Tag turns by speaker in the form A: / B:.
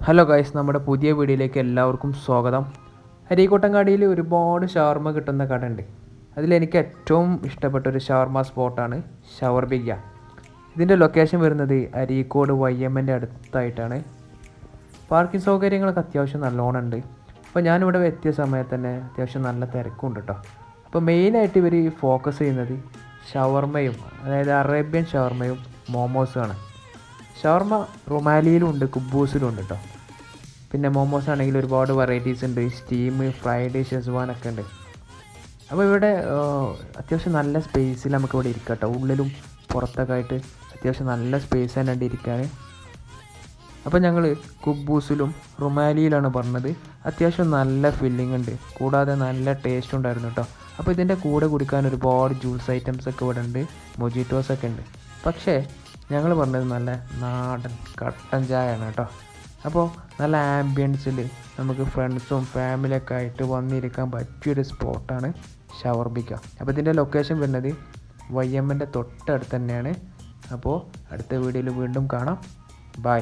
A: Hello guys, നമ്മുടെ പുതിയ വീഡിയോയിലേക്ക് എല്ലാവർക്കും സ്വാഗതം. അരീക്കോട്ടങ്ങാടിയിൽ ഒരുപാട് ഷവർമ കിട്ടുന്ന കടയുണ്ട്. അതിലെനിക്ക് ഏറ്റവും ഇഷ്ടപ്പെട്ട ഒരു ഷവർമ സ്പോട്ടാണ് ഷവർബിക. ഇതിൻ്റെ ലൊക്കേഷൻ വരുന്നത് അരീക്കോട് YMൻ്റെ അടുത്തായിട്ടാണ്. പാർക്കിംഗ് സൗകര്യങ്ങളൊക്കെ അത്യാവശ്യം നല്ലോണം ഉണ്ട്. അപ്പോൾ ഞാനിവിടെ എത്തിയ സമയത്ത് തന്നെ അത്യാവശ്യം നല്ല തിരക്കുണ്ട് കേട്ടോ. അപ്പോൾ മെയിനായിട്ട് ഇവർ ഫോക്കസ് ചെയ്യുന്നത് ഷവർമയും, അതായത് അറേബ്യൻ ഷവർമയും മോമോസുമാണ്. ഷവർമ റുമാലിയിലും ഉണ്ട്, കുബൂസിലും ഉണ്ട് കേട്ടോ. പിന്നെ മോമോസ് ആണെങ്കിൽ ഒരുപാട് വെറൈറ്റീസ് ഉണ്ട്, സ്റ്റീം, ഫ്രൈഡ്, ഷെസ്വാനൊക്കെ ഉണ്ട്. അപ്പോൾ ഇവിടെ അത്യാവശ്യം നല്ല സ്പേസിൽ നമുക്ക് ഇവിടെ ഇരിക്കാം കേട്ടോ. ഉള്ളിലും പുറത്തൊക്കെ ആയിട്ട് അത്യാവശ്യം നല്ല സ്പേസ് തന്നെ ഉണ്ട് ഇരിക്കാൻ. അപ്പോൾ ഞങ്ങൾ കുബൂസിലും റുമാലിയിലാണ് പറഞ്ഞത്. അത്യാവശ്യം നല്ല ഫില്ലിംഗ് ഉണ്ട്, കൂടാതെ നല്ല ടേസ്റ്റ് ഉണ്ടായിരുന്നു കേട്ടോ. അപ്പോൾ ഇതിൻ്റെ കൂടെ കുടിക്കാൻ ഒരുപാട് ജ്യൂസ് ഐറ്റംസ് ഒക്കെ ഇവിടെ ഉണ്ട്, മൊജിറ്റോസൊക്കെ ഉണ്ട്. പക്ഷേ ഞങ്ങൾ പറഞ്ഞത് നല്ല നാടൻ കട്ടൻ ചായയാണ് കേട്ടോ. അപ്പോൾ നല്ല ആംബിയൻസിൽ നമുക്ക് ഫ്രണ്ട്സും ഫാമിലിയൊക്കെ ആയിട്ട് വന്നിരിക്കാൻ പറ്റിയൊരു സ്പോട്ടാണ് ഷവർബിക. അപ്പോൾ ഇതിൻ്റെ ലൊക്കേഷൻ വരുന്നത് YMൻ്റെ തൊട്ടടുത്ത് തന്നെയാണ്. അപ്പോൾ അടുത്ത വീഡിയോയിൽ വീണ്ടും കാണാം. ബൈ.